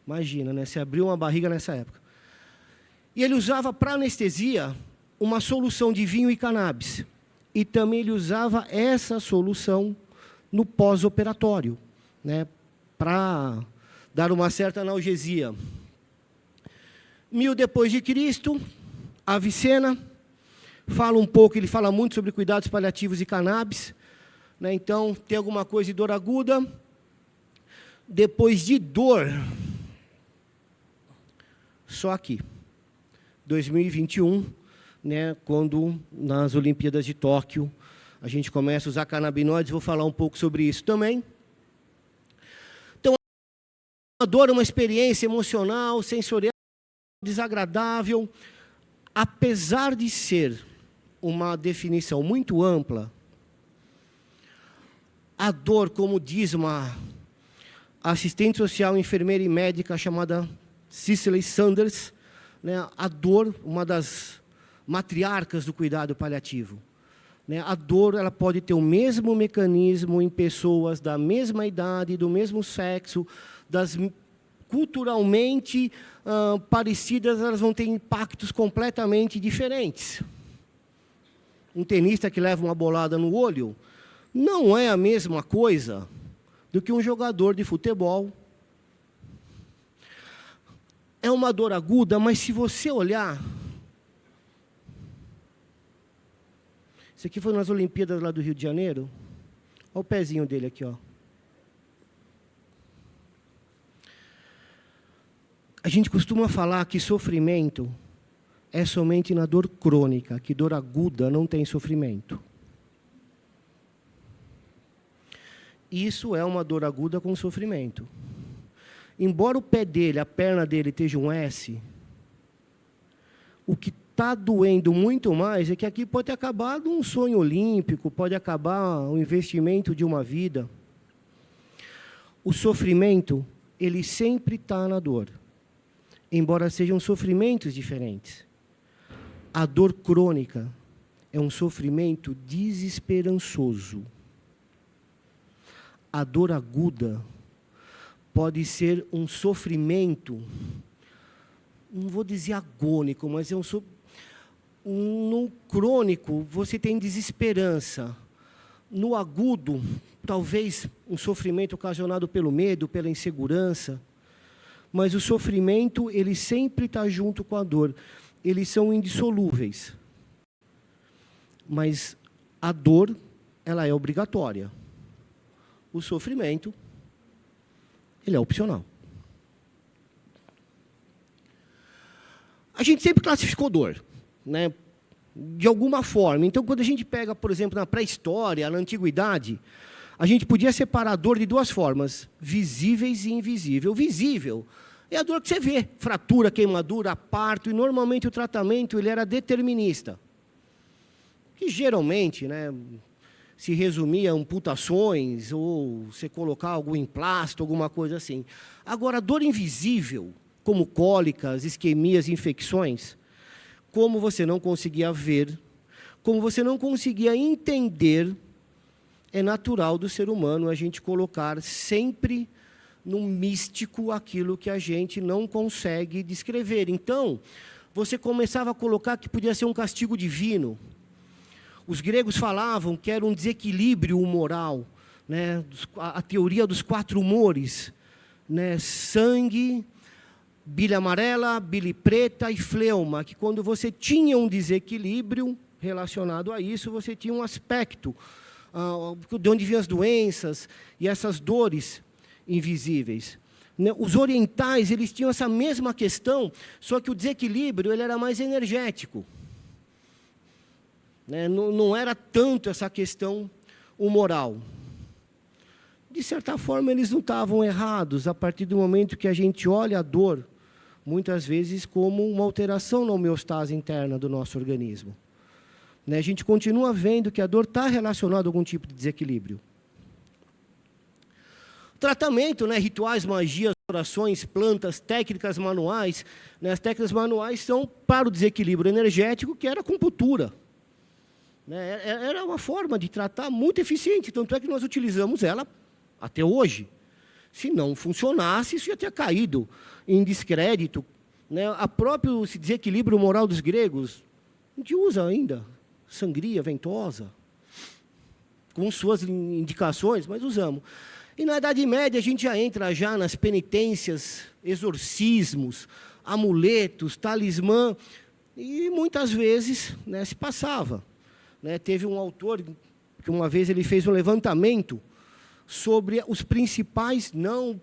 Imagina, né? Você abriu uma barriga nessa época. E ele usava para anestesia uma solução de vinho e cannabis. E também ele usava essa solução no pós-operatório, né? Para dar uma certa analgesia. 1000 depois de Cristo, Avicena fala um pouco, ele fala muito sobre cuidados paliativos e cannabis, né? Então, tem alguma coisa de dor aguda. Depois de dor, só aqui, 2021, né, quando nas Olimpíadas de Tóquio, a gente começa a usar canabinoides, vou falar um pouco sobre isso também. Então, a dor é uma experiência emocional, sensorial, desagradável, apesar de ser uma definição muito ampla, a dor, como diz uma assistente social, enfermeira e médica chamada Cicely Saunders, né, a dor, uma das matriarcas do cuidado paliativo. Né, a dor ela pode ter o mesmo mecanismo em pessoas da mesma idade, do mesmo sexo, culturalmente parecidas, elas vão ter impactos completamente diferentes. Um tenista que leva uma bolada no olho não é a mesma coisa do que um jogador de futebol. É uma dor aguda, mas se você olhar... Isso aqui foi nas Olimpíadas lá do Rio de Janeiro. Olha o pezinho dele aqui, ó. A gente costuma falar que sofrimento é somente na dor crônica, que dor aguda não tem sofrimento. Isso é uma dor aguda com sofrimento. Embora o pé dele, a perna dele esteja um S, o que está doendo muito mais é que aqui pode ter acabado um sonho olímpico, pode acabar o investimento de uma vida. O sofrimento, ele sempre está na dor, embora sejam sofrimentos diferentes. A dor crônica é um sofrimento desesperançoso. A dor aguda pode ser um sofrimento, não vou dizer agônico, mas é no crônico você tem desesperança. No agudo, talvez um sofrimento ocasionado pelo medo, pela insegurança. Mas o sofrimento, ele sempre está junto com a dor. Eles são indissolúveis. Mas a dor, ela é obrigatória. O sofrimento, ele é opcional. A gente sempre classificou dor, né? De alguma forma. Então, quando a gente pega, por exemplo, na pré-história, na antiguidade, a gente podia separar a dor de duas formas, visíveis e invisível. Visível é a dor que você vê, fratura, queimadura, parto, e normalmente o tratamento ele era determinista. Que geralmente, né, se resumia a amputações, ou você colocar algo em plástico, alguma coisa assim. Agora, a dor invisível, como cólicas, isquemias, infecções, como você não conseguia ver, como você não conseguia entender, é natural do ser humano a gente colocar sempre no místico aquilo que a gente não consegue descrever. Então, você começava a colocar que podia ser um castigo divino. Os gregos falavam que era um desequilíbrio humoral, né? A teoria dos 4 humores, né? Sangue, bile amarela, bile preta e fleuma, que quando você tinha um desequilíbrio relacionado a isso, você tinha um aspecto de onde vinham as doenças e essas dores invisíveis. Os orientais, eles tinham essa mesma questão, só que o desequilíbrio ele era mais energético. Não era tanto essa questão humoral. De certa forma, eles não estavam errados, a partir do momento que a gente olha a dor, muitas vezes como uma alteração na homeostase interna do nosso organismo. A gente continua vendo que a dor está relacionada a algum tipo de desequilíbrio. Tratamento, rituais, magias, orações, plantas, técnicas manuais. As técnicas manuais são para o desequilíbrio energético, que era a acupuntura. Era uma forma de tratar muito eficiente, tanto é que nós utilizamos ela até hoje. Se não funcionasse, isso ia ter caído em descrédito. Né? A próprio desequilíbrio moral dos gregos, a gente usa ainda sangria ventosa, com suas indicações, mas usamos. E na Idade Média a gente já entra já nas penitências, exorcismos, amuletos, talismã, e muitas vezes, né, se passava. Né? Teve um autor que uma vez ele fez um levantamento sobre os principais, não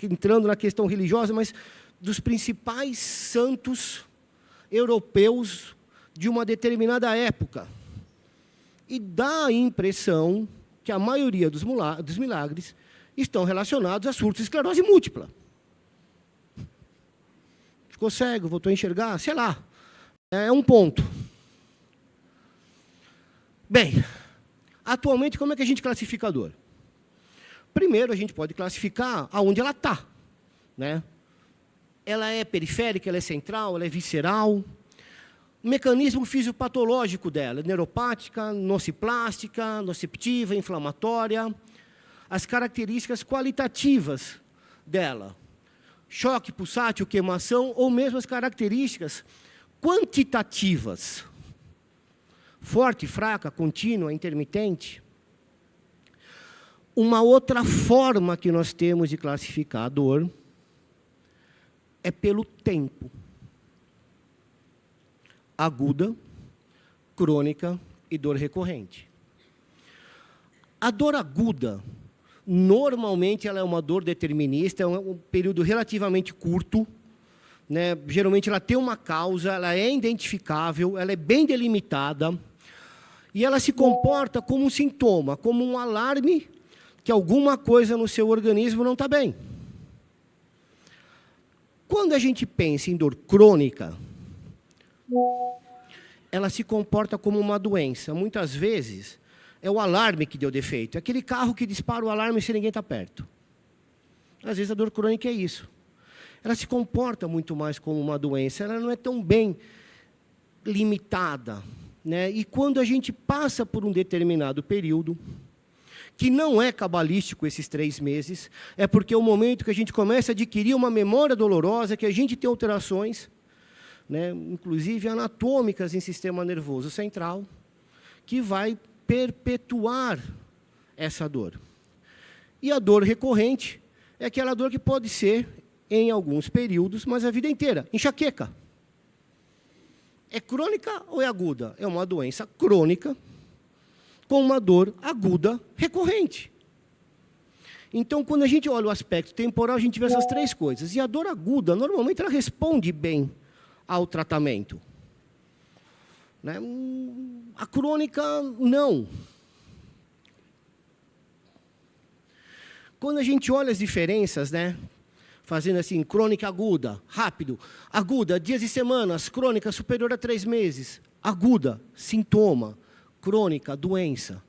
entrando na questão religiosa, mas dos principais santos europeus de uma determinada época. E dá a impressão que a maioria dos milagres estão relacionados a surtos de esclerose múltipla. Ficou cego, voltou a enxergar, sei lá. É um ponto. Bem, atualmente, como é que a gente classifica a dor? Primeiro, a gente pode classificar aonde ela está. Né? Ela é periférica, ela é central, ela é visceral. O mecanismo fisiopatológico dela, neuropática, nociplástica, noceptiva, inflamatória. As características qualitativas dela, choque pulsátil, queimação, ou mesmo as características quantitativas, forte, fraca, contínua, intermitente. Uma outra forma que nós temos de classificar a dor é pelo tempo. Aguda, crônica e dor recorrente. A dor aguda, normalmente, ela é uma dor determinista, é um período relativamente curto, né? Geralmente, ela tem uma causa, ela é identificável, ela é bem delimitada, e ela se comporta como um sintoma, como um alarme que alguma coisa no seu organismo não está bem. Quando a gente pensa em dor crônica, ela se comporta como uma doença. Muitas vezes, é o alarme que deu defeito. É aquele carro que dispara o alarme se ninguém está perto. Às vezes, a dor crônica é isso. Ela se comporta muito mais como uma doença. Ela não é tão bem limitada. Né? E quando a gente passa por um determinado período, que não é cabalístico esses 3 meses, é porque é o momento que a gente começa a adquirir uma memória dolorosa, que a gente tem alterações, né, inclusive anatômicas em sistema nervoso central, que vai perpetuar essa dor. E a dor recorrente é aquela dor que pode ser em alguns períodos, mas a vida inteira. Enxaqueca. É crônica ou é aguda? É uma doença crônica com uma dor aguda recorrente. Então, quando a gente olha o aspecto temporal, a gente vê essas 3 coisas. E a dor aguda, normalmente, ela responde bem ao tratamento. Né? A crônica, não. Quando a gente olha as diferenças, né? Fazendo assim, crônica aguda, rápido. Aguda, dias e semanas. Crônica, superior a 3 meses. Aguda, sintoma. Crônica, doença.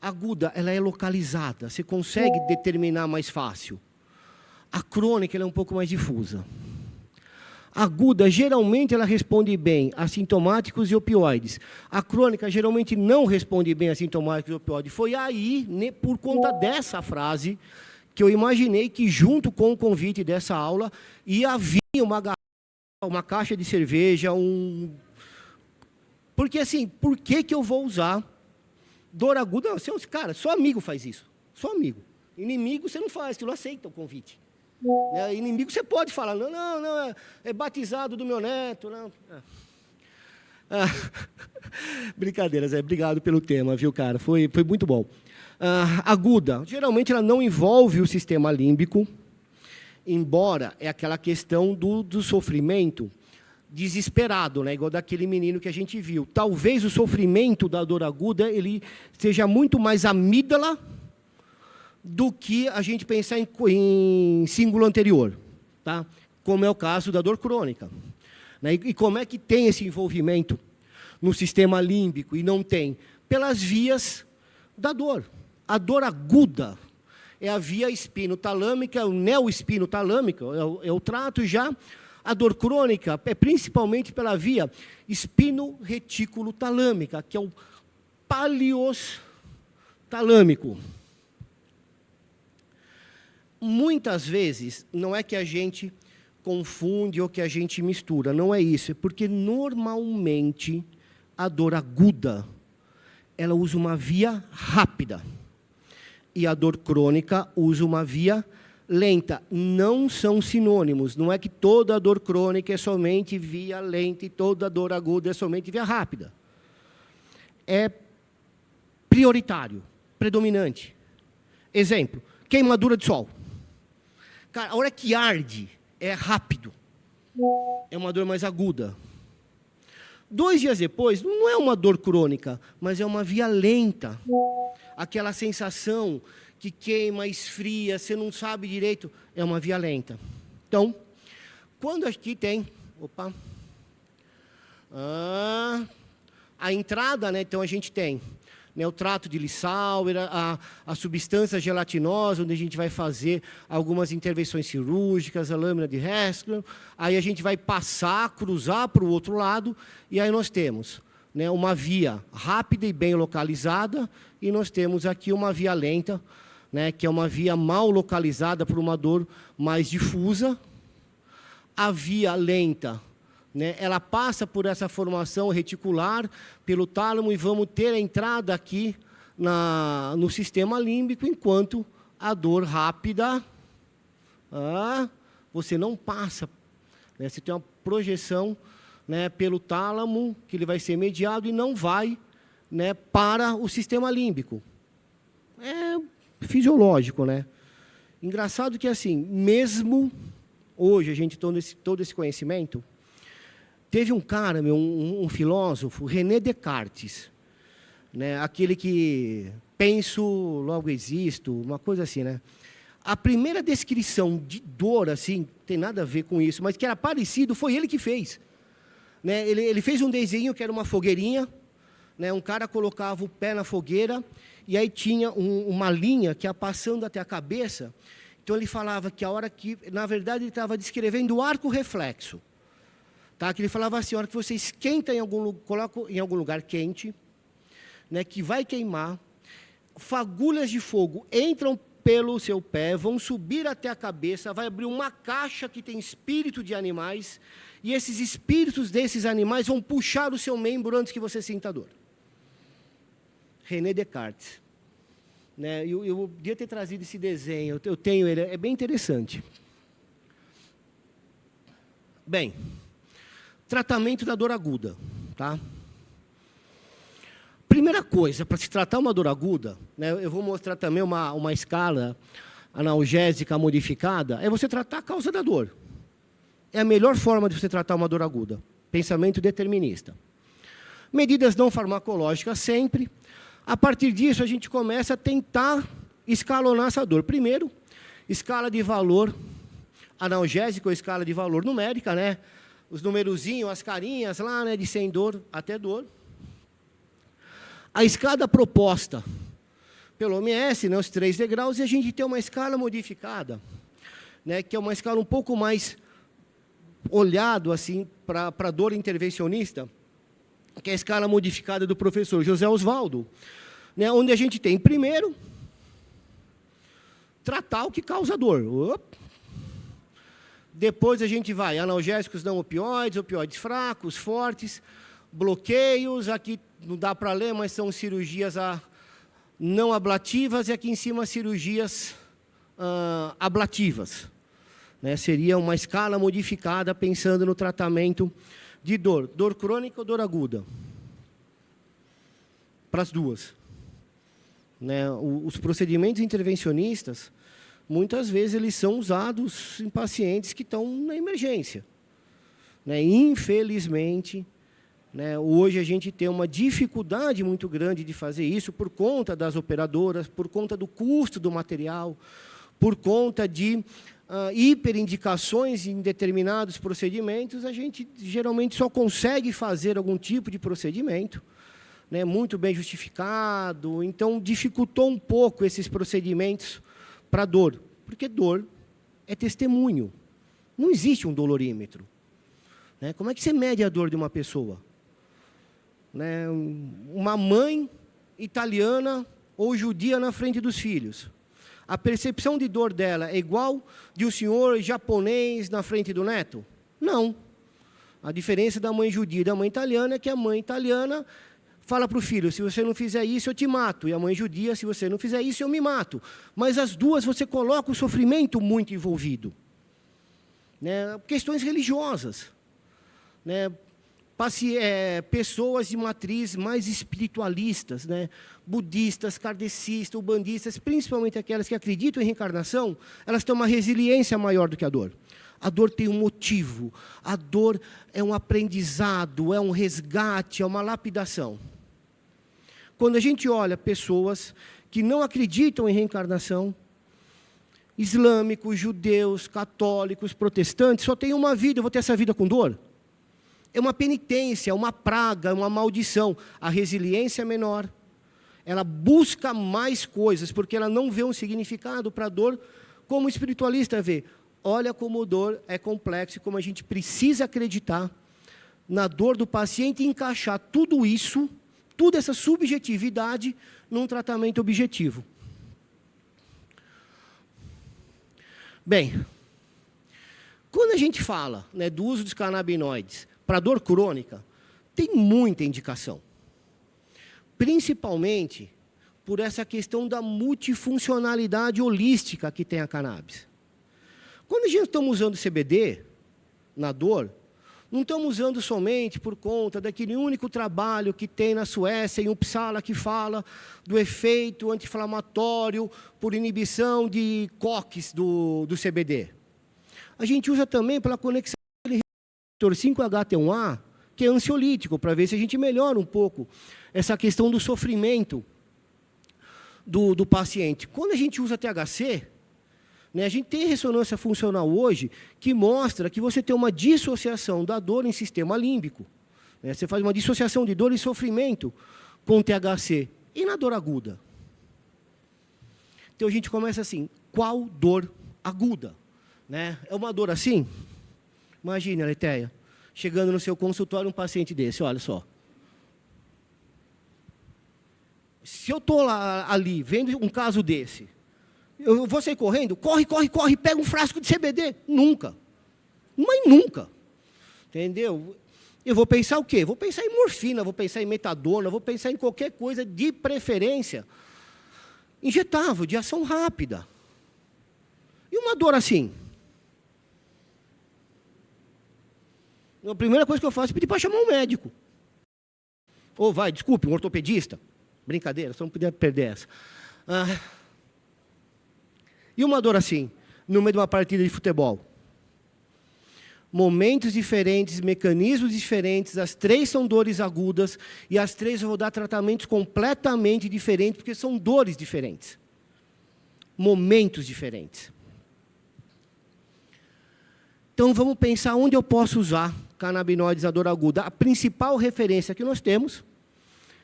Aguda, ela é localizada. Você consegue determinar mais fácil. A crônica, ela é um pouco mais difusa. Aguda, geralmente, ela responde bem a sintomáticos e opioides. A crônica, geralmente, não responde bem a sintomáticos e opioides. Foi aí, por conta dessa frase, que eu imaginei que, junto com o convite dessa aula, ia vir uma caixa de cerveja, Porque, assim, por que eu vou usar dor aguda? Cara, só amigo faz isso. Só amigo. Inimigo, você não faz, você não aceita o convite. Inimigo, você pode falar, não, é batizado do meu neto. Não. Brincadeira, Zé, obrigado pelo tema, viu, cara? Foi muito bom. Aguda, geralmente ela não envolve o sistema límbico, embora é aquela questão do sofrimento desesperado, né? Igual daquele menino que a gente viu. Talvez o sofrimento da dor aguda ele seja muito mais amígdala do que a gente pensar em símbolo anterior, tá? Como é o caso da dor crônica. Né? E como é que tem esse envolvimento no sistema límbico e não tem? Pelas vias da dor. A dor aguda é a via espinotalâmica, o neoespinotalâmica, é o trato já. A dor crônica é principalmente pela via espino-retículo-talâmica, que é o paleotalâmico. muitas vezes, não é que a gente confunde ou que a gente mistura, não é isso. É porque, normalmente, a dor aguda, ela usa uma via rápida. E a dor crônica usa uma via lenta. Não são sinônimos. Não é que toda dor crônica é somente via lenta e toda dor aguda é somente via rápida. É prioritário, predominante. Exemplo, queimadura de sol. Cara, a hora que arde, é rápido. É uma dor mais aguda. 2 dias depois, não é uma dor crônica, mas é uma via lenta. Aquela sensação que queima, esfria, você não sabe direito, é uma via lenta. Então, quando aqui tem... Opa! A entrada, né, então a gente tem, né, o trato de Lissauer, a substância gelatinosa, onde a gente vai fazer algumas intervenções cirúrgicas, a lâmina de Hesklund, aí a gente vai passar, cruzar para o outro lado, e aí nós temos, né, uma via rápida e bem localizada, e nós temos aqui uma via lenta, né, que é uma via mal localizada por uma dor mais difusa. A via lenta, né, ela passa por essa formação reticular, pelo tálamo, e vamos ter a entrada aqui no sistema límbico, enquanto a dor rápida, você não passa, né, você tem uma projeção, né, pelo tálamo, que ele vai ser mediado e não vai, né, para o sistema límbico. É fisiológico, né? Engraçado que, assim, mesmo hoje, a gente todo esse conhecimento, teve um cara, um filósofo, René Descartes, né, aquele que penso, logo existo, uma coisa assim, né? A primeira descrição de dor, assim, tem nada a ver com isso, mas que era parecido, foi ele que fez. Né? Ele fez um desenho que era uma fogueirinha, né? Um cara colocava o pé na fogueira, e aí tinha uma linha que ia passando até a cabeça. Então, ele falava que a hora que, na verdade, ele estava descrevendo o arco reflexo. Tá? Que ele falava assim, a hora que você esquenta coloca em algum lugar quente, né, que vai queimar, fagulhas de fogo entram pelo seu pé, vão subir até a cabeça, vai abrir uma caixa que tem espírito de animais, e esses espíritos desses animais vão puxar o seu membro antes que você sinta a dor. René Descartes. Né, eu podia ter trazido esse desenho, eu tenho ele, é bem interessante. Bem, tratamento da dor aguda. Tá? Primeira coisa, para se tratar uma dor aguda, né, eu vou mostrar também uma escala analgésica modificada, é você tratar a causa da dor. É a melhor forma de você tratar uma dor aguda. Pensamento determinista. Medidas não farmacológicas sempre. A partir disso, a gente começa a tentar escalonar essa dor. Primeiro, escala de valor analgésico, ou escala de valor numérica, né? Os numerozinhos, as carinhas lá, né, de sem dor até dor. A escada proposta pelo OMS, né, os 3 degraus, e a gente tem uma escala modificada, né, que é uma escala um pouco mais olhado assim, para a dor intervencionista, que é a escala modificada do professor José Osvaldo, né, onde a gente tem, primeiro, tratar o que causa dor. Depois a gente vai, analgésicos não opioides, opioides fracos, fortes, bloqueios, aqui não dá para ler, mas são cirurgias não ablativas, e aqui em cima cirurgias ablativas. Né, seria uma escala modificada pensando no tratamento de dor. Dor crônica ou dor aguda? Para as duas. Né, os procedimentos intervencionistas, muitas vezes, eles são usados em pacientes que estão na emergência. Né, infelizmente, né, hoje a gente tem uma dificuldade muito grande de fazer isso por conta das operadoras, por conta do custo do material, por conta de hiperindicações em determinados procedimentos. A gente geralmente só consegue fazer algum tipo de procedimento, né, muito bem justificado, então dificultou um pouco esses procedimentos para dor, porque dor é testemunho, não existe um dolorímetro. Né, como é que você mede a dor de uma pessoa? Né, uma mãe italiana ou judia na frente dos filhos. A percepção de dor dela é igual de um senhor japonês na frente do neto? Não. A diferença da mãe judia e da mãe italiana é que a mãe italiana fala para o filho, se você não fizer isso, eu te mato. E a mãe judia, se você não fizer isso, eu me mato. Mas as duas, você coloca o sofrimento muito envolvido. Né? Questões religiosas. Né? Pessoas de matriz mais espiritualistas, né? Budistas, kardecistas, ubandistas, principalmente aquelas que acreditam em reencarnação, elas têm uma resiliência maior do que a dor. A dor tem um motivo, a dor é um aprendizado, é um resgate, é uma lapidação. Quando a gente olha pessoas que não acreditam em reencarnação, islâmicos, judeus, católicos, protestantes, só tem uma vida, eu vou ter essa vida com dor? É uma penitência, é uma praga, é uma maldição. A resiliência é menor. Ela busca mais coisas, porque ela não vê um significado para a dor como o espiritualista vê. Olha como a dor é complexo, como a gente precisa acreditar na dor do paciente e encaixar tudo isso, toda essa subjetividade, num tratamento objetivo. Bem, quando a gente fala, né, do uso dos canabinoides para dor crônica, tem muita indicação. Principalmente por essa questão da multifuncionalidade holística que tem a cannabis. Quando a gente está usando CBD na dor, não estamos usando somente por conta daquele único trabalho que tem na Suécia, em Uppsala, que fala do efeito anti-inflamatório por inibição de COX do CBD. A gente usa também pela conexão do receptor 5-HT1A, que é ansiolítico, para ver se a gente melhora um pouco essa questão do sofrimento do paciente. Quando a gente usa THC, né, a gente tem ressonância funcional hoje que mostra que você tem uma dissociação da dor em sistema límbico. Né, você faz uma dissociação de dor e sofrimento com THC. E na dor aguda? Então a gente começa assim, qual dor aguda? Né? É uma dor assim? Imagine, Aletheia, chegando no seu consultório um paciente desse, olha só. Se eu estou ali, vendo um caso desse, eu vou sair correndo? Corre, corre, corre, pega um frasco de CBD. Nunca. Mas nunca. Entendeu? Eu vou pensar o quê? Vou pensar em morfina, vou pensar em metadona, vou pensar em qualquer coisa de preferência injetável, de ação rápida. E uma dor assim? A primeira coisa que eu faço é pedir para chamar um médico. Ou desculpe, um ortopedista. Brincadeira, só não podia perder essa. E uma dor assim, no meio de uma partida de futebol? Momentos diferentes, mecanismos diferentes, as três são dores agudas, e as três eu vou dar tratamentos completamente diferentes, porque são dores diferentes. Momentos diferentes. Então, vamos pensar onde eu posso usar canabinoides na dor aguda. A principal referência que nós temos,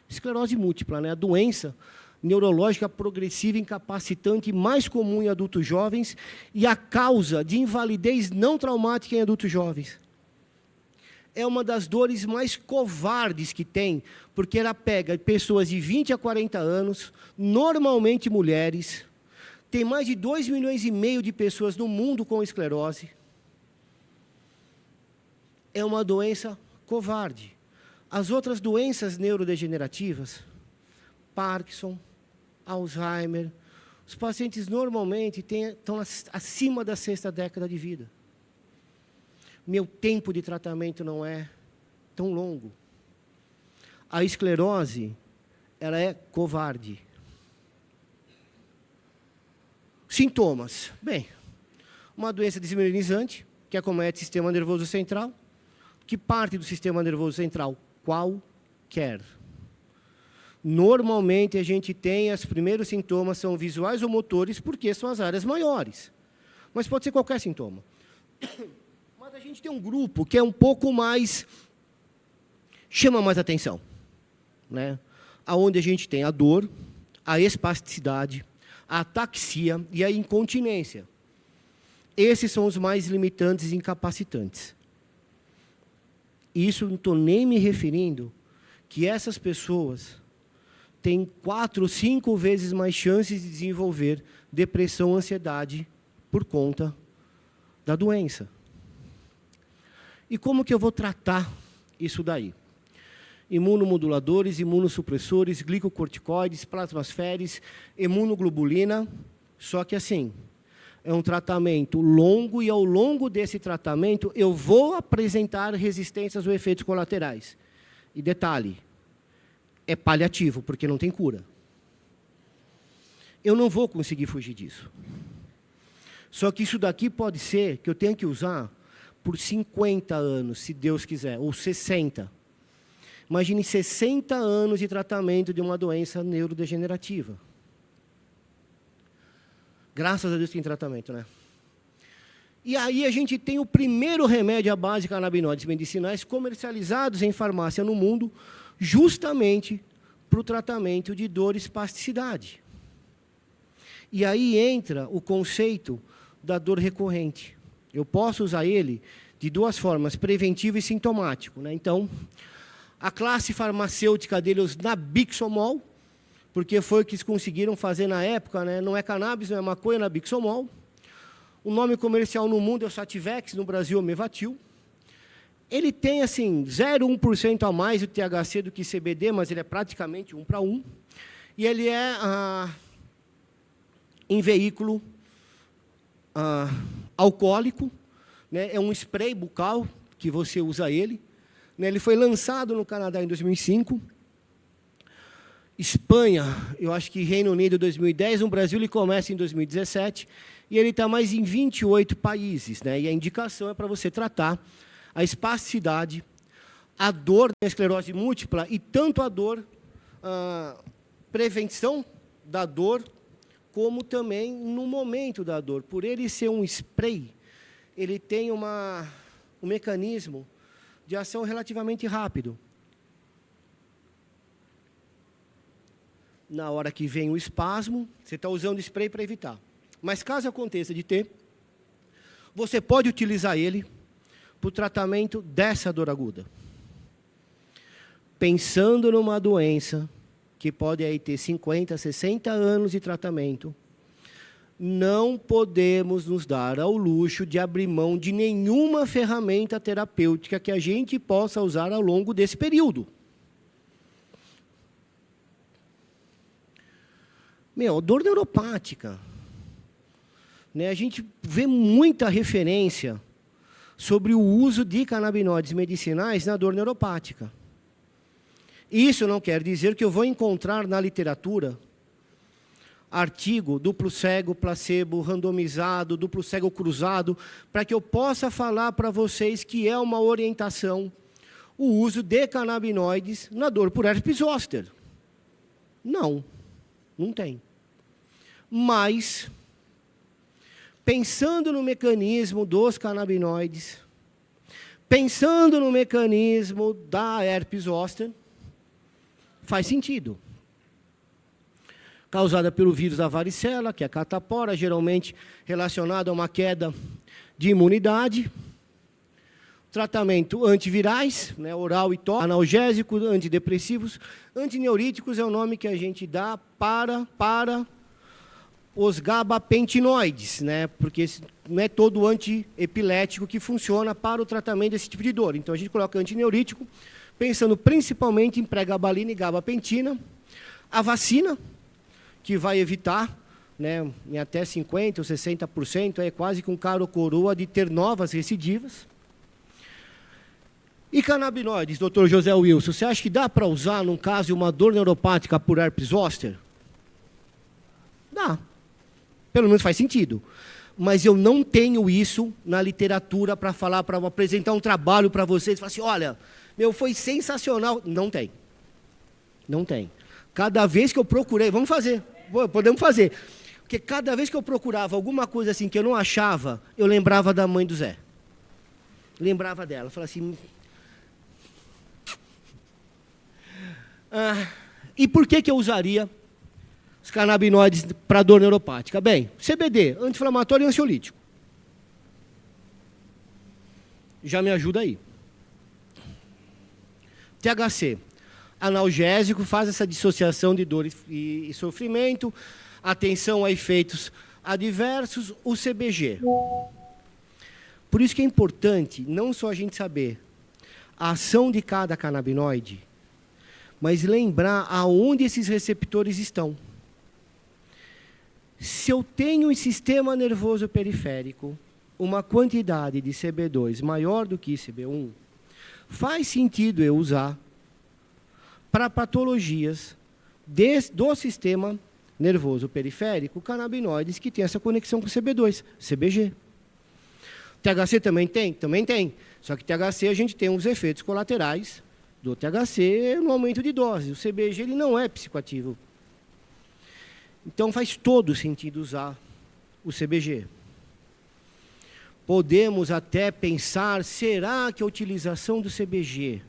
esclerose múltipla, né? A doença neurológica progressiva incapacitante mais comum em adultos jovens e a causa de invalidez não traumática em adultos jovens. É uma das dores mais covardes que tem, porque ela pega pessoas de 20 a 40 anos, normalmente mulheres, tem mais de 2,5 milhões de pessoas no mundo com esclerose. É uma doença covarde. As outras doenças neurodegenerativas, Parkinson, Alzheimer, os pacientes normalmente estão acima da 6ª década de vida. Meu tempo de tratamento não é tão longo. A esclerose, ela é covarde. Sintomas. Bem, uma doença desmielinizante, que acomete o sistema nervoso central. Que parte do sistema nervoso central? Qualquer. Normalmente, a gente tem, os primeiros sintomas são visuais ou motores, porque são as áreas maiores. Mas pode ser qualquer sintoma. Mas a gente tem um grupo que é um pouco mais... chama mais atenção. Né? Onde a gente tem a dor, a espasticidade, a ataxia e a incontinência. Esses são os mais limitantes e incapacitantes. Isso não estou nem me referindo que essas pessoas têm 4 ou 5 vezes mais chances de desenvolver depressão, ansiedade por conta da doença. E como que eu vou tratar isso daí? Imunomoduladores, imunossupressores, glicocorticoides, plasmasferes, imunoglobulina. Só que assim, é um tratamento longo e ao longo desse tratamento eu vou apresentar resistências ou efeitos colaterais. E detalhe, é paliativo, porque não tem cura. Eu não vou conseguir fugir disso. Só que isso daqui pode ser que eu tenha que usar por 50 anos, se Deus quiser, ou 60. Imagine 60 anos de tratamento de uma doença neurodegenerativa. Graças a Deus tem tratamento, né? E aí a gente tem o primeiro remédio à base de canabinoides medicinais comercializados em farmácia no mundo, justamente para o tratamento de dor e espasticidade. E aí entra o conceito da dor recorrente. Eu posso usar ele de duas formas, preventivo e sintomático, né? Então, a classe farmacêutica dele, os nabixolol, porque foi o que eles conseguiram fazer na época, né? Não é cannabis, não é maconha, é nabixolol. O nome comercial no mundo é o Sativex, no Brasil é o Mevatil. Ele tem, assim, 0,1% a mais de THC do que CBD, mas ele é praticamente 1 para 1. E ele é em veículo alcoólico, né? É um spray bucal que você usa ele. Né? Ele foi lançado no Canadá em 2005. Espanha, eu acho que Reino Unido em 2010. No Brasil ele começa em 2017. E ele está mais em 28 países. Né? E a indicação é para você tratar a espasticidade, a dor da esclerose múltipla e tanto a dor, prevenção da dor, como também no momento da dor. Por ele ser um spray, ele tem um mecanismo de ação relativamente rápido. Na hora que vem o espasmo, você está usando spray para evitar. Mas caso aconteça de ter, você pode utilizar ele para o tratamento dessa dor aguda. Pensando numa doença que pode aí ter 50, 60 anos de tratamento, não podemos nos dar ao luxo de abrir mão de nenhuma ferramenta terapêutica que a gente possa usar ao longo desse período. Dor neuropática. Né? A gente vê muita referência sobre o uso de canabinoides medicinais na dor neuropática. Isso não quer dizer que eu vou encontrar na literatura artigo duplo cego, placebo, randomizado, duplo cego cruzado, para que eu possa falar para vocês que é uma orientação o uso de canabinoides na dor por herpes zoster. Não, não tem. Mas, pensando no mecanismo dos canabinoides, pensando no mecanismo da herpes zoster, faz sentido. Causada pelo vírus da varicela, que é a catapora, geralmente relacionada a uma queda de imunidade. Tratamento antivirais, né, oral e tópico, analgésico, antidepressivos. Antineuríticos é o nome que a gente dá para os gabapentinoides, né, porque não é todo antiepilético que funciona para o tratamento desse tipo de dor. Então, a gente coloca antineurítico, pensando principalmente em pregabalina e gabapentina. A vacina, que vai evitar, né, em até 50% ou 60%, é quase que um caro coroa de ter novas recidivas. E canabinoides, Dr. José Wilson, você acha que dá para usar, num caso de uma dor neuropática por herpes zoster? Dá. Pelo menos faz sentido. Mas eu não tenho isso na literatura para falar, para apresentar um trabalho para vocês, falar assim, olha, foi sensacional. Não tem. Não tem. Cada vez que eu procurei, vamos fazer, podemos fazer. Porque cada vez que eu procurava alguma coisa assim que eu não achava, eu lembrava da mãe do Zé. Lembrava dela. Falava assim... e por que eu usaria os canabinoides para dor neuropática? Bem, CBD, anti-inflamatório e ansiolítico. Já me ajuda aí. THC, analgésico, faz essa dissociação de dor e sofrimento. atenção a efeitos adversos, o CBG. Por isso que é importante não só a gente saber a ação de cada canabinoide, mas lembrar aonde esses receptores estão. Se eu tenho em sistema nervoso periférico uma quantidade de CB2 maior do que CB1, faz sentido eu usar para patologias do sistema nervoso periférico canabinoides que têm essa conexão com CB2, CBG. THC também tem? Também tem. Só que THC a gente tem os efeitos colaterais do THC no aumento de dose. O CBG ele não é psicoativo. Então faz todo sentido usar o CBG. Podemos até pensar, será que a utilização do CBG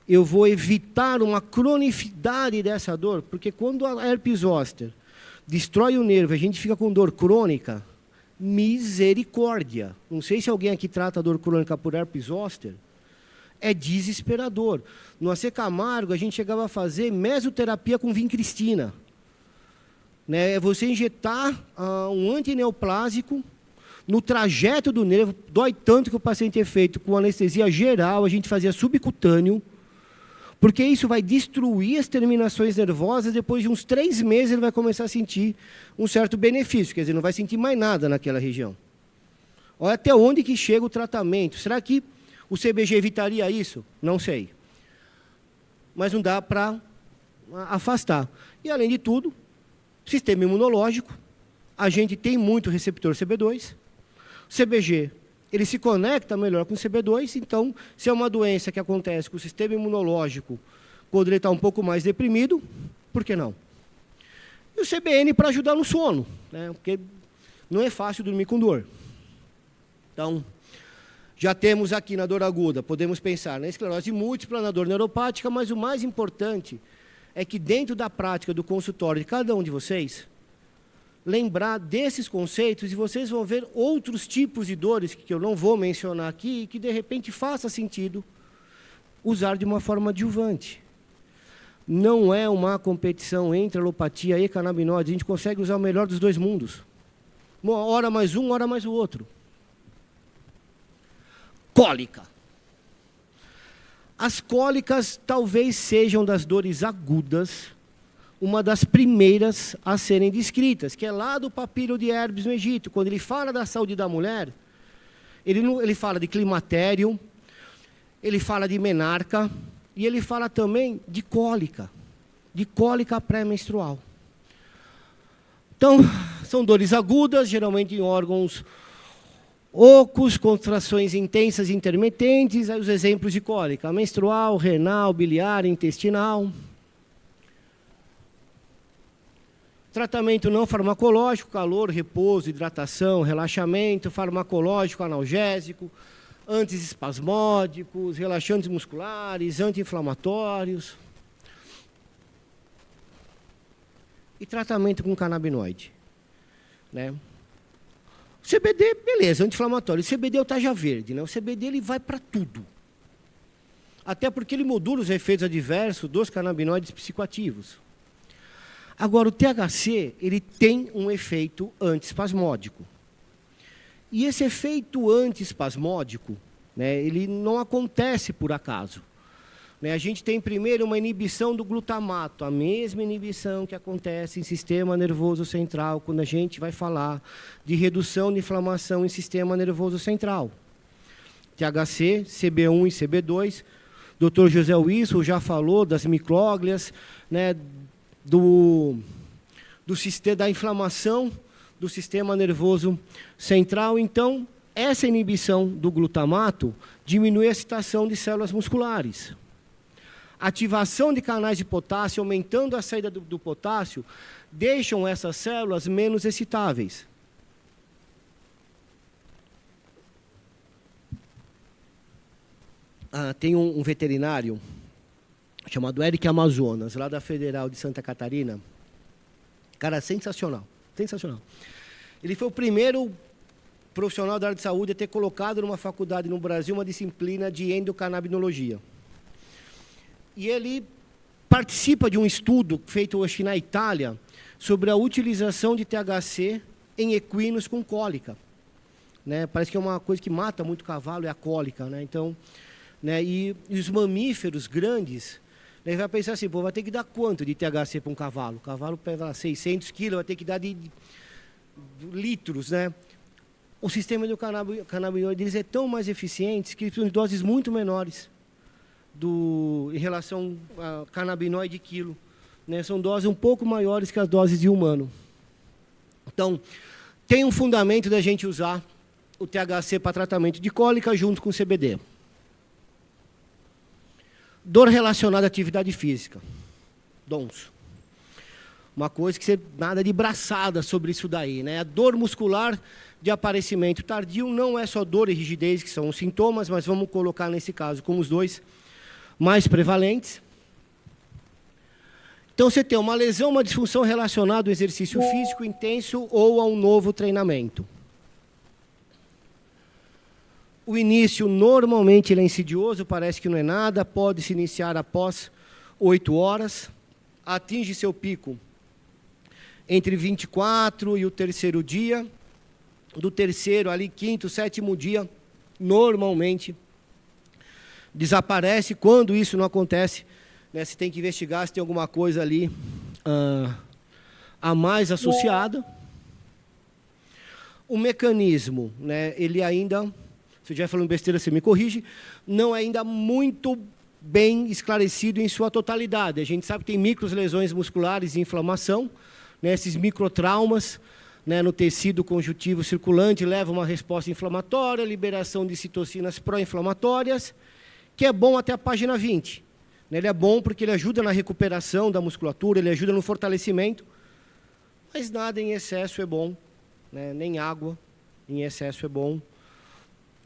eu vou evitar uma cronicidade dessa dor? Porque quando a herpes zoster destrói o nervo, a gente fica com dor crônica, misericórdia. Não sei se alguém aqui trata a dor crônica por herpes zoster. É desesperador. No AC Camargo, a gente chegava a fazer mesoterapia com vincristina. Né? É você injetar um antineoplásico no trajeto do nervo, dói tanto que o paciente é feito com anestesia geral, a gente fazia subcutâneo, porque isso vai destruir as terminações nervosas, depois de uns 3 meses ele vai começar a sentir um certo benefício, quer dizer, não vai sentir mais nada naquela região. Olha até onde que chega o tratamento. Será que o CBG evitaria isso? Não sei. Mas não dá para afastar. E, além de tudo, sistema imunológico, a gente tem muito receptor CB2. CBG, ele se conecta melhor com o CB2, então, se é uma doença que acontece com o sistema imunológico, quando ele está um pouco mais deprimido, por que não? E o CBN para ajudar no sono, né? Porque não é fácil dormir com dor. Então, já temos aqui na dor aguda, podemos pensar na esclerose múltipla, na dor neuropática, mas o mais importante é que dentro da prática do consultório de cada um de vocês, lembrar desses conceitos e vocês vão ver outros tipos de dores que eu não vou mencionar aqui e que de repente faça sentido usar de uma forma adjuvante. Não é uma competição entre alopatia e canabinoide, a gente consegue usar o melhor dos dois mundos. Uma hora mais um, hora mais o outro. Cólica. As cólicas talvez sejam das dores agudas, uma das primeiras a serem descritas, que é lá do papiro de Herbes no Egito. Quando ele fala da saúde da mulher, ele fala de climatério, ele fala de menarca, e ele fala também de cólica pré-menstrual. Então, são dores agudas, geralmente em órgãos ocos, contrações intensas e intermitentes, aí os exemplos de cólica: menstrual, renal, biliar, intestinal. Tratamento não farmacológico: calor, repouso, hidratação, relaxamento. Farmacológico, analgésico, antiespasmódicos, relaxantes musculares, anti-inflamatórios. E tratamento com canabinoide, né? CBD, beleza, anti-inflamatório. O CBD é o tarja verde, né? O CBD ele vai para tudo. Até porque ele modula os efeitos adversos dos canabinoides psicoativos. Agora, o THC, ele tem um efeito antiespasmódico. E esse efeito antiespasmódico, né, ele não acontece por acaso. Né, a gente tem primeiro uma inibição do glutamato, a mesma inibição que acontece em sistema nervoso central, quando a gente vai falar de redução de inflamação em sistema nervoso central. THC, CB1 e CB2. Dr. José Wilson já falou das micróglias, né, da inflamação do sistema nervoso central. Então, essa inibição do glutamato diminui a excitação de células musculares. Ativação de canais de potássio, aumentando a saída do potássio, deixam essas células menos excitáveis. Tem um veterinário chamado Eric Amazonas, lá da Federal de Santa Catarina. Cara, sensacional, sensacional. Ele foi o primeiro profissional da área de saúde a ter colocado numa faculdade no Brasil uma disciplina de endocannabinologia. E ele participa de um estudo feito, acho que na Itália, sobre a utilização de THC em equinos com cólica. Né? Parece que é uma coisa que mata muito cavalo, é a cólica. Né? Então, né? E os mamíferos grandes, né? Vai pensar assim, pô, vai ter que dar quanto de THC para um cavalo? O cavalo pesa 600 quilos, vai ter que dar de litros. Né? O sistema do canabinoide deles é tão mais eficiente que eles precisam de doses muito menores em relação a canabinoide quilo. Né? São doses um pouco maiores que as doses de humano. Então, tem um fundamento da gente usar o THC para tratamento de cólica junto com o CBD. Dor relacionada à atividade física. DONS. Uma coisa que você nada de braçada sobre isso daí. Né? A dor muscular de aparecimento tardio não é só dor e rigidez, que são os sintomas, mas vamos colocar nesse caso como os dois mais prevalentes. Então, você tem uma lesão, uma disfunção relacionada ao exercício físico intenso ou a um novo treinamento. O início, normalmente, ele é insidioso, parece que não é nada, pode se iniciar após 8 horas, atinge seu pico entre 24 e o terceiro dia, do terceiro, ali, quinto, sétimo dia, normalmente, desaparece. Quando isso não acontece, né, você tem que investigar se tem alguma coisa ali a mais associada. O mecanismo, né, ele ainda, se eu estiver falando besteira, você me corrige, não é ainda muito bem esclarecido em sua totalidade. A gente sabe que tem microlesões musculares e inflamação, né, esses microtraumas, né, no tecido conjuntivo circulante levam a uma resposta inflamatória, liberação de citocinas pró-inflamatórias, que é bom até a página 20. Ele é bom porque ele ajuda na recuperação da musculatura, ele ajuda no fortalecimento, mas nada em excesso é bom, né? Nem água em excesso é bom.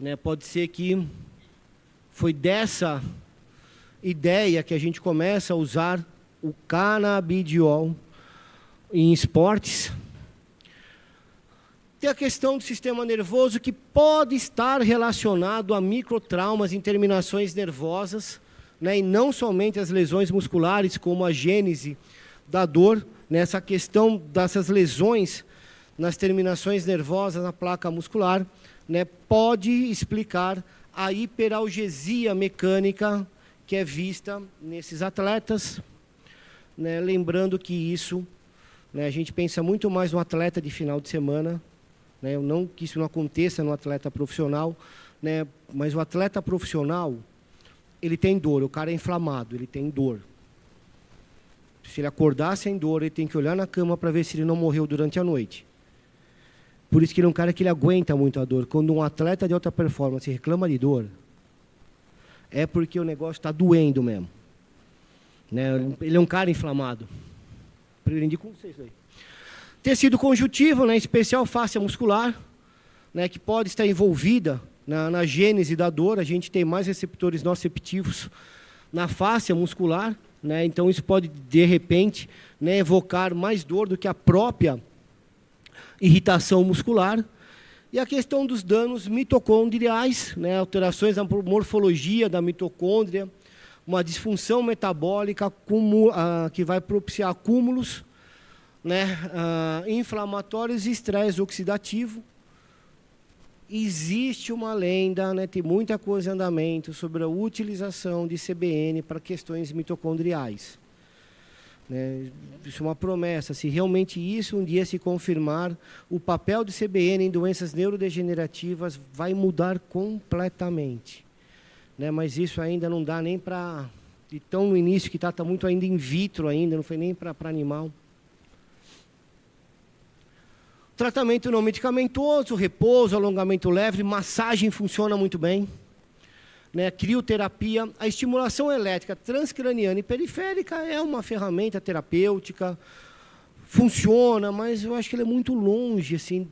Né? Pode ser que foi dessa ideia que a gente começa a usar o canabidiol em esportes. Tem a questão do sistema nervoso que pode estar relacionado a microtraumas em terminações nervosas, né, e não somente as lesões musculares, como a gênese da dor, né, essa questão dessas lesões nas terminações nervosas na placa muscular, né, pode explicar a hiperalgesia mecânica que é vista nesses atletas. Né, lembrando que isso, né, a gente pensa muito mais no atleta de final de semana, né, não que isso não aconteça no atleta profissional, né, mas o atleta profissional, ele tem dor, o cara é inflamado, ele tem dor. Se ele acordar sem dor, ele tem que olhar na cama para ver se ele não morreu durante a noite. Por isso que ele é um cara que ele aguenta muito a dor. Quando um atleta de alta performance reclama de dor, é porque o negócio está doendo mesmo. Né? Ele é um cara inflamado. Aprendi com vocês aí. Tecido conjuntivo, né, em especial face muscular, né, que pode estar envolvida na gênese da dor. A gente tem mais receptores nociceptivos na face muscular, né, então isso pode, de repente, né, evocar mais dor do que a própria irritação muscular. E a questão dos danos mitocondriais, né, alterações na morfologia da mitocôndria, uma disfunção metabólica que vai propiciar acúmulos, né, inflamatórios e estresse oxidativo. Existe uma lenda, né, tem muita coisa em andamento sobre a utilização de CBN para questões mitocondriais. Né, isso é uma promessa. Se realmente isso um dia se confirmar, o papel do CBN em doenças neurodegenerativas vai mudar completamente. Né, mas isso ainda não dá nem para... Então, no início, que está muito ainda in vitro, ainda, não foi nem para animal. Tratamento não medicamentoso, repouso, alongamento leve, massagem funciona muito bem. Né, crioterapia, a estimulação elétrica transcraniana e periférica é uma ferramenta terapêutica, funciona, mas eu acho que ele é muito longe assim,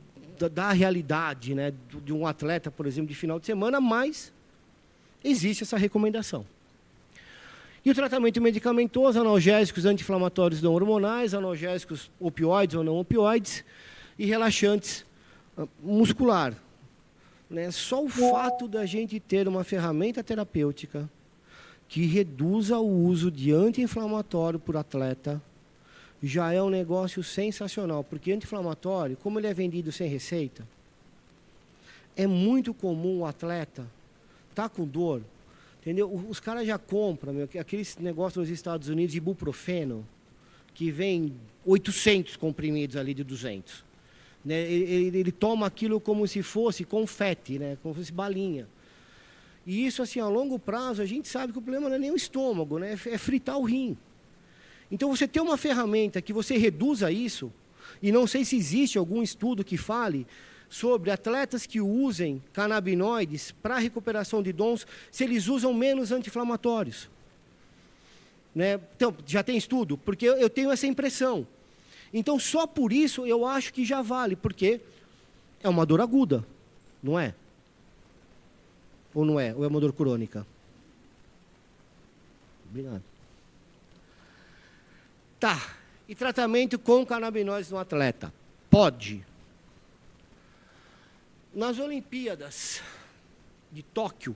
da realidade, né, de um atleta, por exemplo, de final de semana, mas existe essa recomendação. E o tratamento medicamentoso, analgésicos anti-inflamatórios não hormonais, analgésicos opioides ou não opioides, e relaxantes muscular. Né? Só o fato da gente ter uma ferramenta terapêutica que reduza o uso de anti-inflamatório por atleta já é um negócio sensacional, porque anti-inflamatório, como ele é vendido sem receita, é muito comum o atleta tá com dor, entendeu? Os caras já compram, aqueles negócios nos Estados Unidos de ibuprofeno, que vem 800 comprimidos ali de 200. Né? Ele toma aquilo como se fosse confete, né? Como se fosse balinha. E isso, assim, a longo prazo, a gente sabe que o problema não é nem o estômago, né? É fritar o rim. Então, você ter uma ferramenta que você reduza isso, e não sei se existe algum estudo que fale sobre atletas que usem canabinoides para recuperação de dons, se eles usam menos anti-inflamatórios. Né? Então, já tem estudo? Porque eu tenho essa impressão. Então, só por isso, eu acho que já vale, porque é uma dor aguda, não é? Ou não é? Ou é uma dor crônica? Obrigado. Tá. E tratamento com canabinoides no atleta? Pode. Nas Olimpíadas de Tóquio,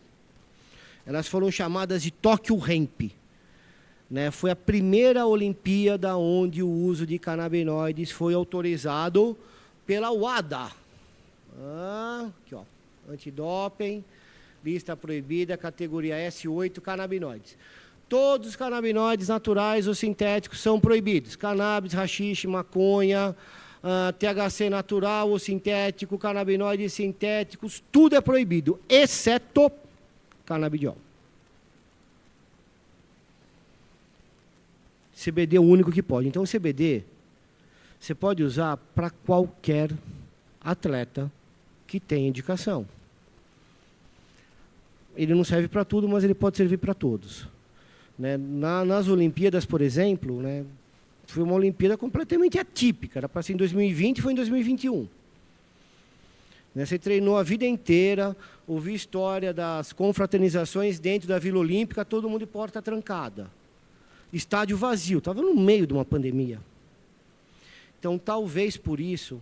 elas foram chamadas de Tóquio Hemp. Né? Foi a primeira Olimpíada onde o uso de canabinoides foi autorizado pela WADA. Aqui, ó. Antidoping, lista proibida, categoria S8, canabinoides. Todos os canabinoides naturais ou sintéticos são proibidos. Cannabis, haxixe, maconha, THC natural ou sintético, canabinoides sintéticos, tudo é proibido, exceto canabidiol. CBD é o único que pode. Então, o CBD, você pode usar para qualquer atleta que tenha indicação. Ele não serve para tudo, mas ele pode servir para todos. Né? Nas Olimpíadas, por exemplo, né, foi uma Olimpíada completamente atípica. Era para ser em 2020 e foi em 2021. Né, você treinou a vida inteira, ouviu história das confraternizações dentro da Vila Olímpica, todo mundo de porta trancada. Estádio vazio, estava no meio de uma pandemia. Então, talvez por isso,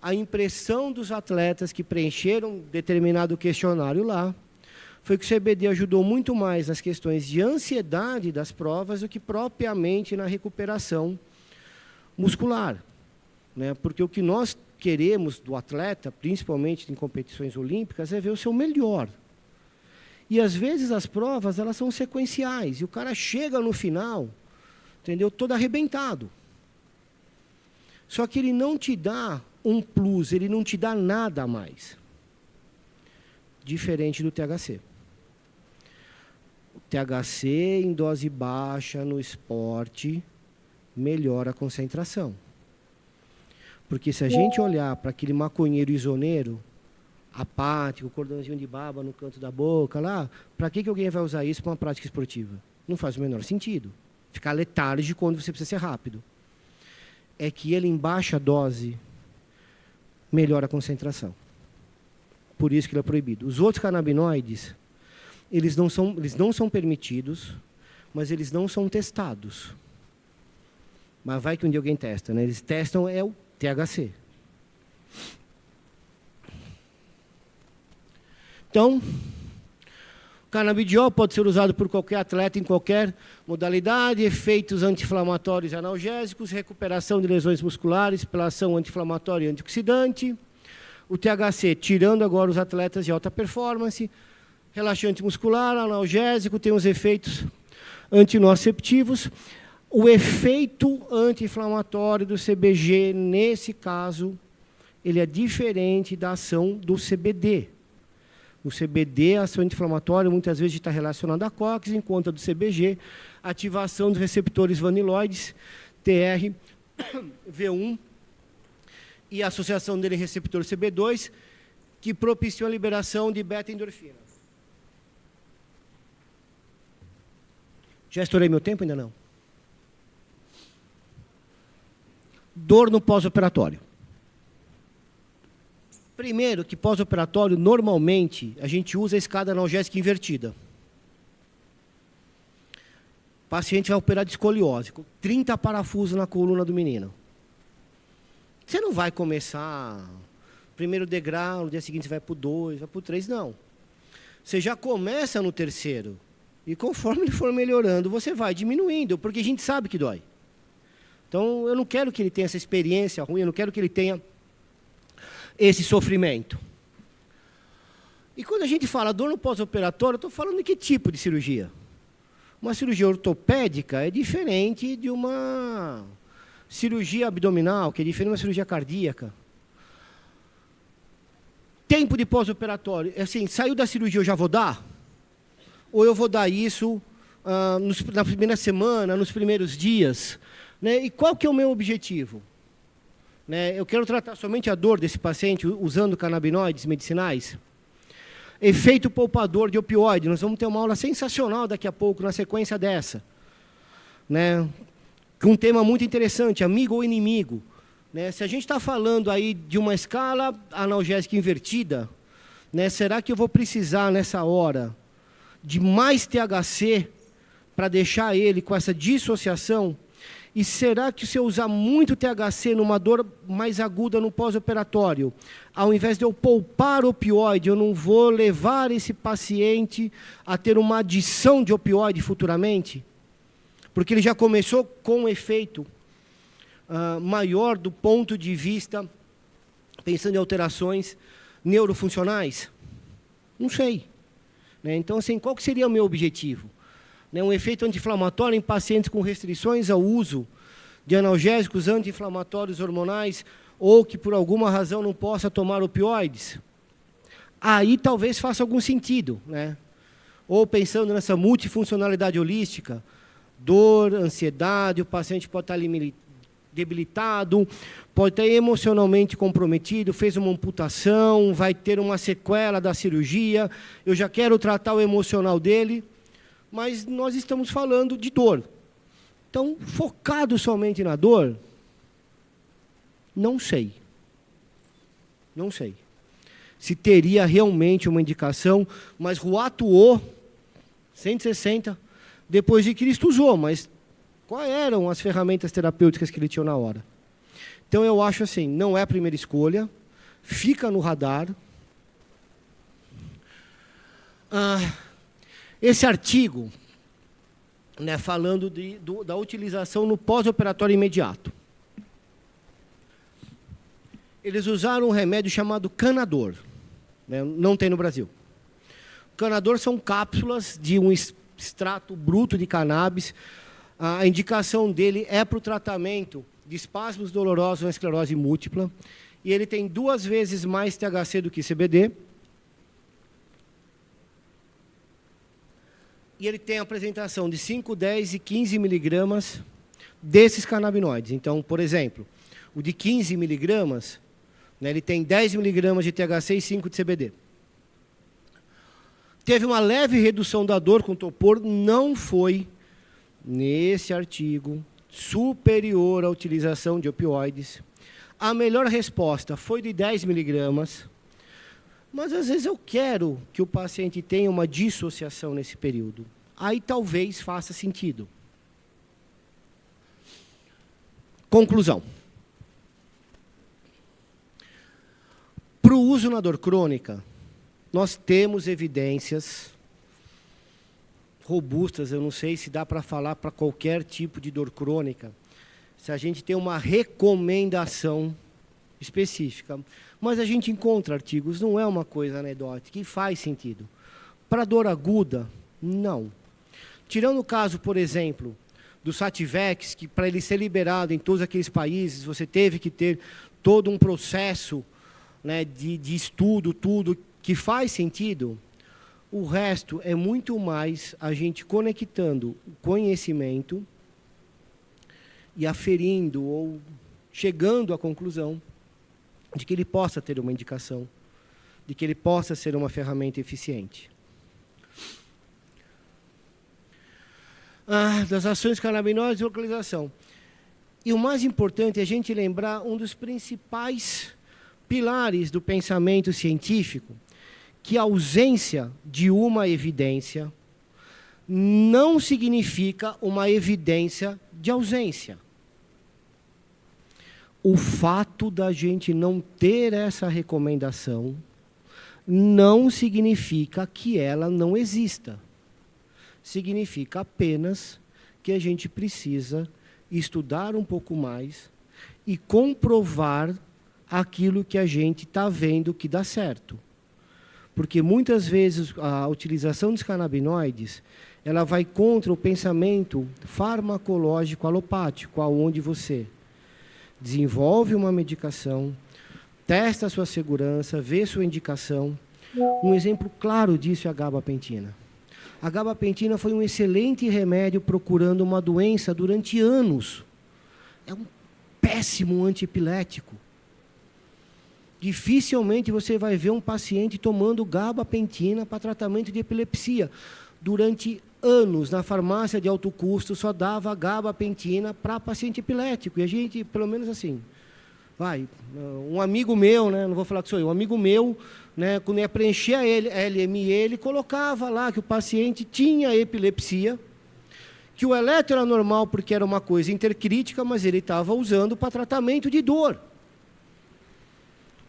a impressão dos atletas que preencheram determinado questionário lá foi que o CBD ajudou muito mais nas questões de ansiedade das provas do que propriamente na recuperação muscular. Né? Porque o que nós queremos do atleta, principalmente em competições olímpicas, é ver o seu melhor. E, às vezes, as provas elas são sequenciais, e o cara chega no final, entendeu? Todo arrebentado. Só que ele não te dá um plus, ele não te dá nada a mais. Diferente do THC. O THC em dose baixa no esporte melhora a concentração. Porque se a gente olhar para aquele maconheiro isoneiro, apático, cordãozinho de baba no canto da boca, lá, para que alguém vai usar isso para uma prática esportiva? Não faz o menor sentido. Ficar letárgico quando você precisa ser rápido. É que ele, em baixa dose, melhora a concentração. Por isso que ele é proibido. Os outros canabinoides, eles não são permitidos, mas eles não são testados. Mas vai que um dia alguém testa, né? Eles testam é o THC. Então, o canabidiol pode ser usado por qualquer atleta em qualquer modalidade, efeitos anti-inflamatórios e analgésicos, recuperação de lesões musculares pela ação anti-inflamatória e antioxidante. O THC, tirando agora os atletas de alta performance, relaxante muscular, analgésico, tem os efeitos antinociceptivos. O efeito anti-inflamatório do CBG, nesse caso, ele é diferente da ação do CBD. O CBD, a ação anti-inflamatória, muitas vezes está relacionada a COX, enquanto a do CBG, ativação dos receptores vaniloides, TR, V1, e a associação dele receptor CB2, que propiciam a liberação de beta-endorfina. Já estourei meu tempo? Ainda não. Dor no pós-operatório. Primeiro, que pós-operatório, normalmente, a gente usa a escada analgésica invertida. O paciente vai operar de escoliose, com 30 parafusos na coluna do menino. Você não vai começar primeiro degrau, no dia seguinte você vai para o 2, vai para o 3, não. Você já começa no terceiro. E conforme ele for melhorando, você vai diminuindo, porque a gente sabe que dói. Então, eu não quero que ele tenha essa experiência ruim, eu não quero que ele tenha esse sofrimento. E quando a gente fala dor no pós-operatório, eu estou falando de que tipo de cirurgia? Uma cirurgia ortopédica é diferente de uma cirurgia abdominal, que é diferente de uma cirurgia cardíaca. Tempo de pós-operatório, assim, saiu da cirurgia, eu já vou dar? Ou eu vou dar isso na primeira semana, nos primeiros dias? Né? E qual que é o meu objetivo? Né? Eu quero tratar somente a dor desse paciente usando canabinoides medicinais? Efeito poupador de opioide. Nós vamos ter uma aula sensacional daqui a pouco, na sequência dessa. Né? Um tema muito interessante, amigo ou inimigo. Né? Se a gente está falando aí de uma escala analgésica invertida, né, será que eu vou precisar, nessa hora, de mais THC para deixar ele com essa dissociação? E será que se eu usar muito THC numa dor mais aguda no pós-operatório, ao invés de eu poupar opioide, eu não vou levar esse paciente a ter uma adição de opioide futuramente? Porque ele já começou com um efeito maior do ponto de vista, pensando em alterações neurofuncionais? Não sei. Né? Então, assim, qual que seria o meu objetivo? Né? Um efeito anti-inflamatório em pacientes com restrições ao uso de analgésicos anti-inflamatórios hormonais ou que, por alguma razão, não possa tomar opioides? Aí talvez faça algum sentido. Né? Ou pensando nessa multifuncionalidade holística, dor, ansiedade, o paciente pode estar debilitado, pode estar emocionalmente comprometido, fez uma amputação, vai ter uma sequela da cirurgia, eu já quero tratar o emocional dele, mas nós estamos falando de dor. Então, focado somente na dor, não sei. Não sei. Se teria realmente uma indicação, mas Ruatuo, 160, depois de Cristo usou, mas quais eram as ferramentas terapêuticas que ele tinha na hora? Então, eu acho assim, não é a primeira escolha, fica no radar. Esse artigo, né, falando da utilização no pós-operatório imediato. Eles usaram um remédio chamado Canador, né, não tem no Brasil. Canador são cápsulas de um extrato bruto de cannabis. A indicação dele é para o tratamento de espasmos dolorosos na esclerose múltipla. E ele tem 2 vezes mais THC do que CBD. E ele tem a apresentação de 5, 10 e 15 miligramas desses canabinoides. Então, por exemplo, o de 15 miligramas, né, ele tem 10 miligramas de THC e 5 de CBD. Teve uma leve redução da dor com Topor, não foi, nesse artigo, superior à utilização de opioides. A melhor resposta foi de 10 miligramas, mas às vezes eu quero que o paciente tenha uma dissociação nesse período. Aí talvez faça sentido. Conclusão. Para o uso na dor crônica, nós temos evidências robustas, eu não sei se dá para falar para qualquer tipo de dor crônica, se a gente tem uma recomendação específica. Mas a gente encontra artigos, não é uma coisa anedótica, que faz sentido. Para dor aguda, não. Tirando o caso, por exemplo, do Sativex, que para ele ser liberado em todos aqueles países, você teve que ter todo um processo, né, de estudo, tudo, que faz sentido. O resto é muito mais a gente conectando o conhecimento e aferindo ou chegando à conclusão de que ele possa ter uma indicação, de que ele possa ser uma ferramenta eficiente. Das ações canabinoides e localização. E o mais importante é a gente lembrar um dos principais pilares do pensamento científico, que a ausência de uma evidência não significa uma evidência de ausência. O fato da gente não ter essa recomendação não significa que ela não exista. Significa apenas que a gente precisa estudar um pouco mais e comprovar aquilo que a gente está vendo que dá certo. Porque muitas vezes a utilização dos canabinoides, ela vai contra o pensamento farmacológico alopático, onde você desenvolve uma medicação, testa a sua segurança, vê sua indicação. Um exemplo claro disso é a gabapentina. A gabapentina foi um excelente remédio procurando uma doença durante anos. É um péssimo antiepilético. Dificilmente você vai ver um paciente tomando gabapentina para tratamento de epilepsia. Durante anos, na farmácia de alto custo, só dava gabapentina para paciente epilético. E a gente, pelo menos assim, um amigo meu, né, não vou falar que sou eu, um amigo meu, né, quando ia preencher a LME, ele colocava lá que o paciente tinha epilepsia, que o eletro era normal porque era uma coisa intercrítica, mas ele estava usando para tratamento de dor.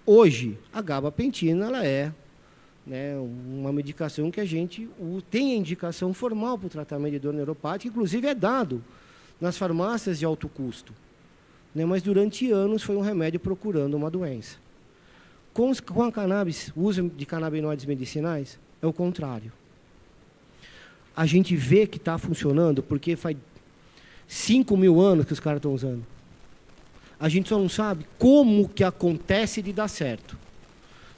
Hoje, a gabapentina ela é, né, uma medicação que a gente tem a indicação formal para o tratamento de dor neuropática, inclusive é dado nas farmácias de alto custo. Né, mas durante anos foi um remédio procurando uma doença. Com a cannabis, o uso de canabinoides medicinais é o contrário. A gente vê que está funcionando porque faz 5.000 anos que os caras estão usando. A gente só não sabe como que acontece de dar certo.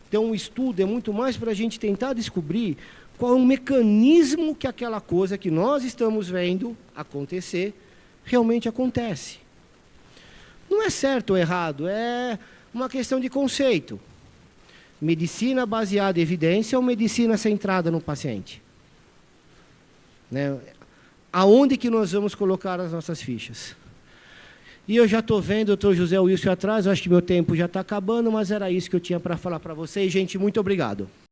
Então, o estudo é muito mais para a gente tentar descobrir qual é o mecanismo que aquela coisa que nós estamos vendo acontecer realmente acontece. Não é certo ou errado, é uma questão de conceito. Medicina baseada em evidência ou medicina centrada no paciente? Né? Aonde que nós vamos colocar as nossas fichas? E eu já estou vendo o Dr. José Wilson atrás, acho que meu tempo já está acabando, mas era isso que eu tinha para falar para vocês. Gente, muito obrigado.